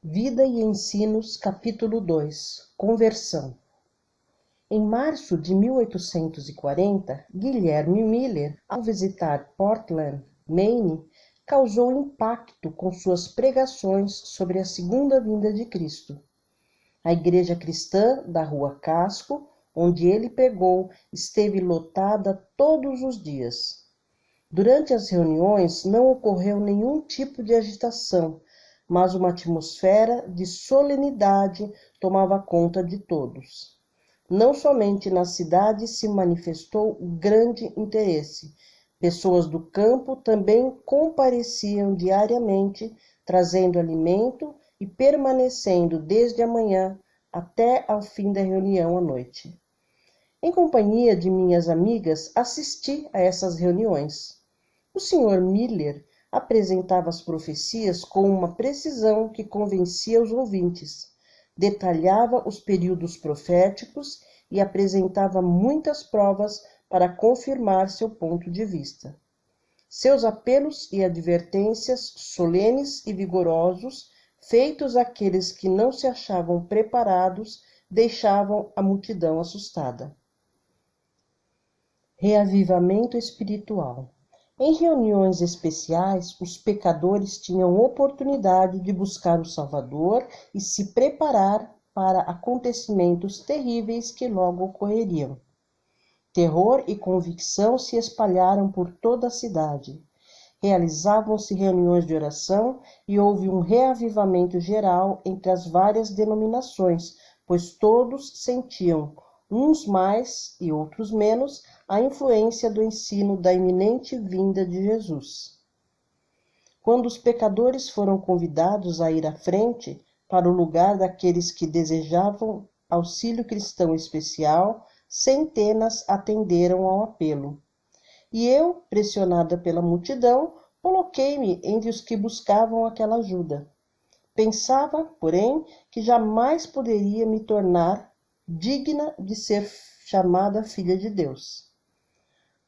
Vida e Ensinos, capítulo 2 Conversão. Em março de 1840, Guilherme Miller, ao visitar Portland, Maine, causou impacto com suas pregações sobre a segunda vinda de Cristo. A igreja cristã da Rua Casco, onde ele pregou, esteve lotada todos os dias. Durante as reuniões não ocorreu nenhum tipo de agitação, mas uma atmosfera de solenidade tomava conta de todos. Não somente na cidade se manifestou grande interesse. Pessoas do campo também compareciam diariamente, trazendo alimento e permanecendo desde a manhã até ao fim da reunião à noite. Em companhia de minhas amigas, assisti a essas reuniões. O Sr. Miller apresentava as profecias com uma precisão que convencia os ouvintes, detalhava os períodos proféticos e apresentava muitas provas para confirmar seu ponto de vista. Seus apelos e advertências solenes e vigorosos, feitos àqueles que não se achavam preparados, deixavam a multidão assustada. Reavivamento espiritual. Em reuniões especiais, os pecadores tinham oportunidade de buscar o Salvador e se preparar para acontecimentos terríveis que logo ocorreriam. Terror e convicção se espalharam por toda a cidade. Realizavam-se reuniões de oração e houve um reavivamento geral entre as várias denominações, pois todos sentiam, uns mais e outros menos, a influência do ensino da iminente vinda de Jesus. Quando os pecadores foram convidados a ir à frente, para o lugar daqueles que desejavam auxílio cristão especial, centenas atenderam ao apelo. E eu, pressionada pela multidão, coloquei-me entre os que buscavam aquela ajuda. Pensava, porém, que jamais poderia me tornar digna de ser chamada filha de Deus.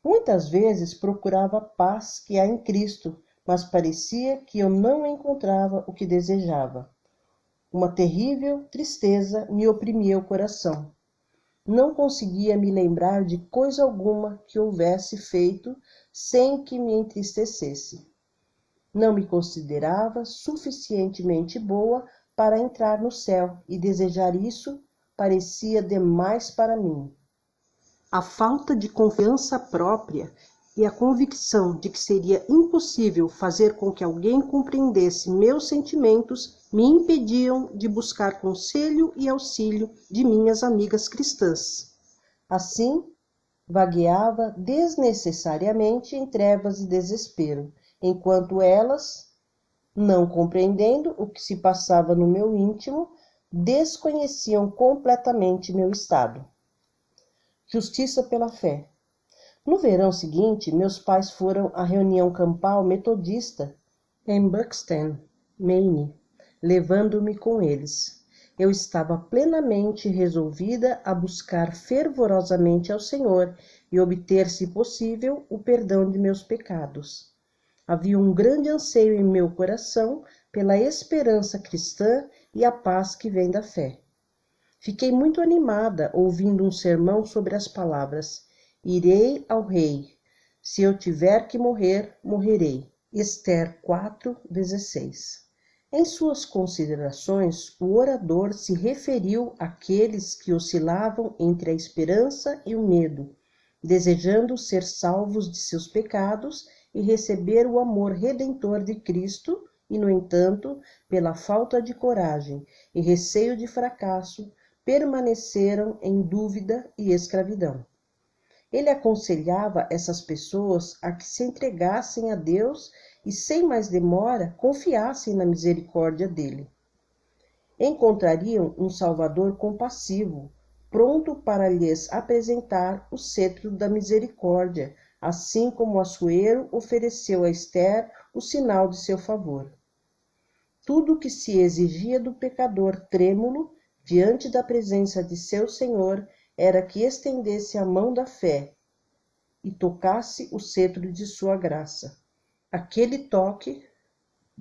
Muitas vezes procurava a paz que há em Cristo, mas parecia que eu não encontrava o que desejava. Uma terrível tristeza me oprimia o coração. Não conseguia me lembrar de coisa alguma que houvesse feito sem que me entristecesse. Não me considerava suficientemente boa para entrar no céu, e desejar isso parecia demais para mim. A falta de confiança própria e a convicção de que seria impossível fazer com que alguém compreendesse meus sentimentos me impediam de buscar conselho e auxílio de minhas amigas cristãs. Assim, vagueava desnecessariamente em trevas e desespero, enquanto elas, não compreendendo o que se passava no meu íntimo, desconheciam completamente meu estado. Justiça pela fé. No verão seguinte, meus pais foram à reunião campal metodista em Buxton, Maine, levando-me com eles. Eu estava plenamente resolvida a buscar fervorosamente ao Senhor e obter, se possível, o perdão de meus pecados. Havia um grande anseio em meu coração pela esperança cristã e a paz que vem da fé. Fiquei muito animada ouvindo um sermão sobre as palavras: irei ao rei, se eu tiver que morrer, morrerei. Esther 4:16. Em suas considerações, o orador se referiu àqueles que oscilavam entre a esperança e o medo, desejando ser salvos de seus pecados e receber o amor redentor de Cristo, e, no entanto, pela falta de coragem e receio de fracasso, permaneceram em dúvida e escravidão. Ele aconselhava essas pessoas a que se entregassem a Deus e, sem mais demora, confiassem na misericórdia dele. Encontrariam um Salvador compassivo, pronto para lhes apresentar o cetro da misericórdia, assim como Assuero ofereceu a Esther o sinal de seu favor. Tudo o que se exigia do pecador trêmulo diante da presença de seu Senhor era que estendesse a mão da fé e tocasse o cetro de sua graça. Aquele toque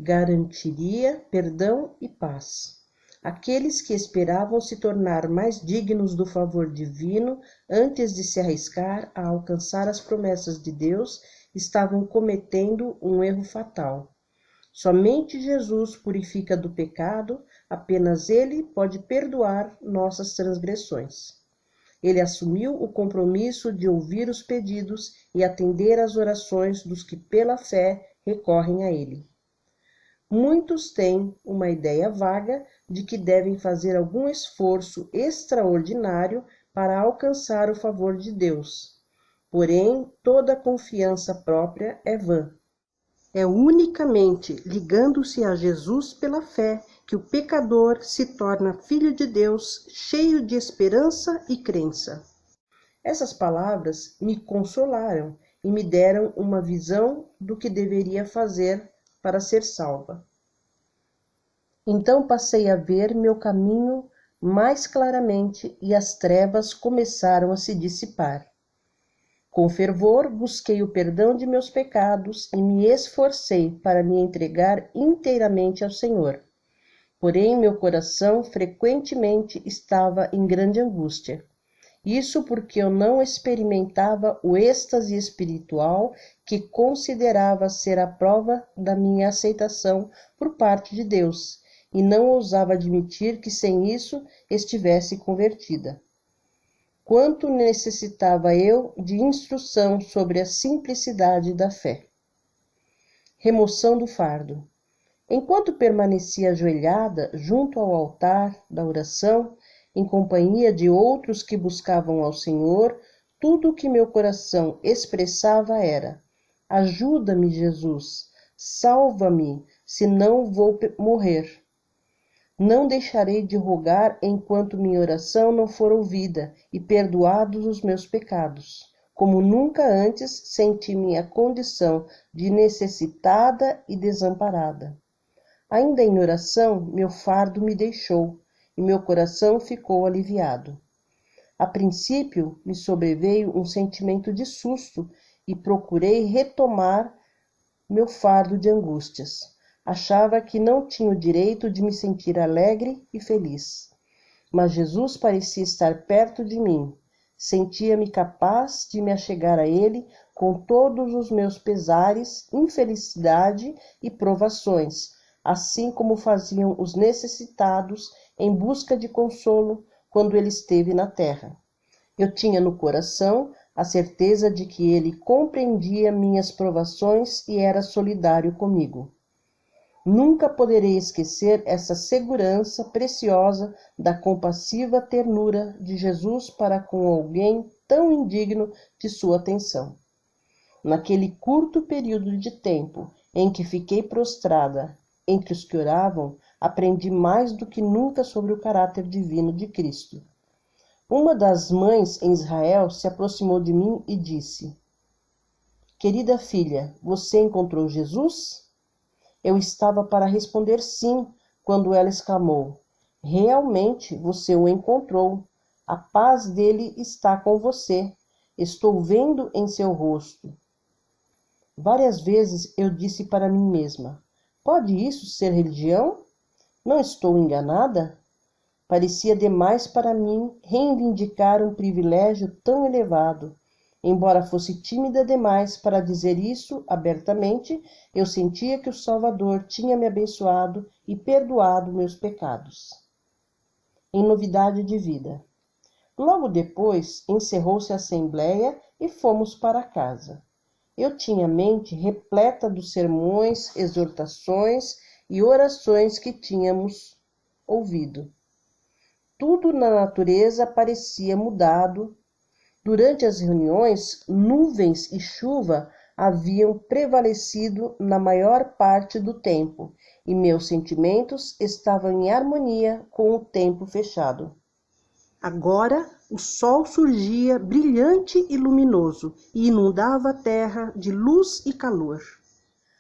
garantiria perdão e paz. Aqueles que esperavam se tornar mais dignos do favor divino antes de se arriscar a alcançar as promessas de Deus estavam cometendo um erro fatal. Somente Jesus purifica do pecado, apenas Ele pode perdoar nossas transgressões. Ele assumiu o compromisso de ouvir os pedidos e atender às orações dos que pela fé recorrem a Ele. Muitos têm uma ideia vaga de que devem fazer algum esforço extraordinário para alcançar o favor de Deus. Porém, toda confiança própria é vã. É unicamente ligando-se a Jesus pela fé que o pecador se torna filho de Deus, cheio de esperança e crença. Essas palavras me consolaram e me deram uma visão do que deveria fazer para ser salva. Então passei a ver meu caminho mais claramente e as trevas começaram a se dissipar. Com fervor busquei o perdão de meus pecados e me esforcei para me entregar inteiramente ao Senhor. Porém, meu coração frequentemente estava em grande angústia. Isso porque eu não experimentava o êxtase espiritual que considerava ser a prova da minha aceitação por parte de Deus, e não ousava admitir que sem isso estivesse convertida. Quanto necessitava eu de instrução sobre a simplicidade da fé. Remoção do fardo. Enquanto permanecia ajoelhada junto ao altar da oração, em companhia de outros que buscavam ao Senhor, tudo o que meu coração expressava era: ajuda-me, Jesus, salva-me, senão vou morrer. Não deixarei de rogar enquanto minha oração não for ouvida e perdoados os meus pecados. Como nunca antes senti minha condição de necessitada e desamparada. Ainda em oração, meu fardo me deixou e meu coração ficou aliviado. A princípio, me sobreveio um sentimento de susto e procurei retomar meu fardo de angústias. Achava que não tinha o direito de me sentir alegre e feliz. Mas Jesus parecia estar perto de mim. Sentia-me capaz de me achegar a Ele com todos os meus pesares, infelicidade e provações, assim como faziam os necessitados em busca de consolo quando Ele esteve na terra. Eu tinha no coração a certeza de que Ele compreendia minhas provações e era solidário comigo. Nunca poderei esquecer essa segurança preciosa da compassiva ternura de Jesus para com alguém tão indigno de sua atenção. Naquele curto período de tempo em que fiquei prostrada entre os que oravam, aprendi mais do que nunca sobre o caráter divino de Cristo. Uma das mães em Israel se aproximou de mim e disse: Querida filha, você encontrou Jesus? Eu estava para responder sim, quando ela exclamou: Realmente você o encontrou. A paz dele está com você. Estou vendo em seu rosto. Várias vezes eu disse para mim mesma: Pode isso ser religião? Não estou enganada? Parecia demais para mim reivindicar um privilégio tão elevado. Embora fosse tímida demais para dizer isso abertamente, eu sentia que o Salvador tinha me abençoado e perdoado meus pecados. Em novidade de vida. Logo depois, encerrou-se a assembleia e fomos para casa. Eu tinha a mente repleta dos sermões, exortações e orações que tínhamos ouvido. Tudo na natureza parecia mudado. Durante as reuniões, nuvens e chuva haviam prevalecido na maior parte do tempo, e meus sentimentos estavam em harmonia com o tempo fechado. Agora, o sol surgia brilhante e luminoso e inundava a terra de luz e calor.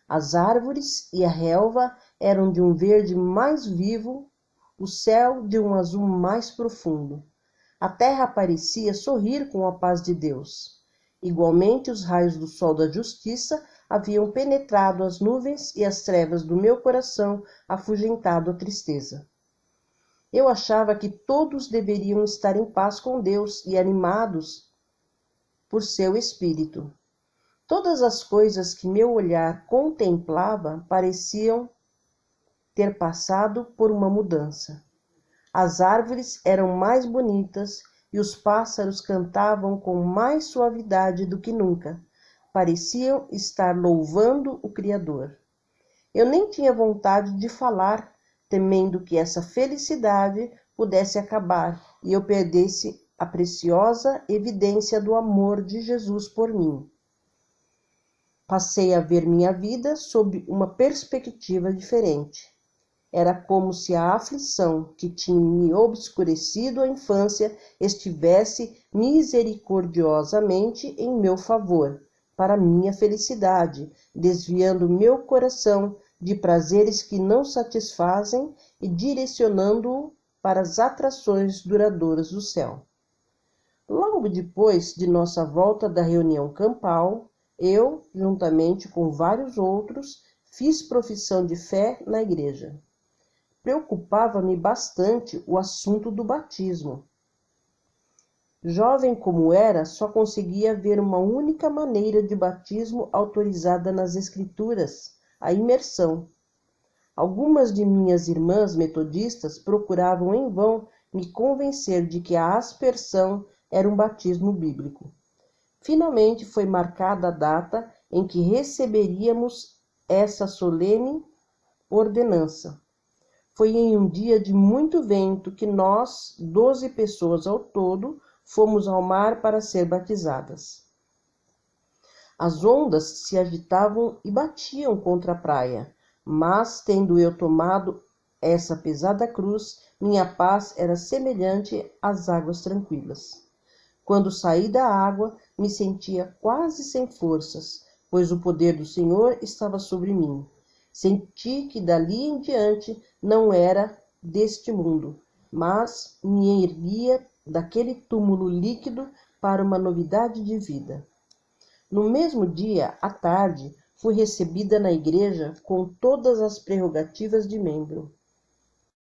As árvores e a relva eram de um verde mais vivo, o céu de um azul mais profundo. A terra parecia sorrir com a paz de Deus. Igualmente, os raios do sol da justiça haviam penetrado as nuvens e as trevas do meu coração afugentado a tristeza. Eu achava que todos deveriam estar em paz com Deus e animados por seu Espírito. Todas as coisas que meu olhar contemplava pareciam ter passado por uma mudança. As árvores eram mais bonitas e os pássaros cantavam com mais suavidade do que nunca. Pareciam estar louvando o Criador. Eu nem tinha vontade de falar, temendo que essa felicidade pudesse acabar e eu perdesse a preciosa evidência do amor de Jesus por mim. Passei a ver minha vida sob uma perspectiva diferente. Era como se a aflição que tinha me obscurecido a infância estivesse misericordiosamente em meu favor, para minha felicidade, desviando meu coração de prazeres que não satisfazem e direcionando-o para as atrações duradouras do céu. Logo depois de nossa volta da reunião campal, eu, juntamente com vários outros, fiz profissão de fé na igreja. Preocupava-me bastante o assunto do batismo. Jovem como era, só conseguia ver uma única maneira de batismo autorizada nas Escrituras, a imersão. Algumas de minhas irmãs metodistas procuravam em vão me convencer de que a aspersão era um batismo bíblico. Finalmente foi marcada a data em que receberíamos essa solene ordenança. Foi em um dia de muito vento que nós, 12 pessoas ao todo, fomos ao mar para ser batizadas. As ondas se agitavam e batiam contra a praia, mas, tendo eu tomado essa pesada cruz, minha paz era semelhante às águas tranquilas. Quando saí da água, me sentia quase sem forças, pois o poder do Senhor estava sobre mim. Senti que dali em diante não era deste mundo, mas me erguia daquele túmulo líquido para uma novidade de vida. No mesmo dia, à tarde, fui recebida na igreja com todas as prerrogativas de membro.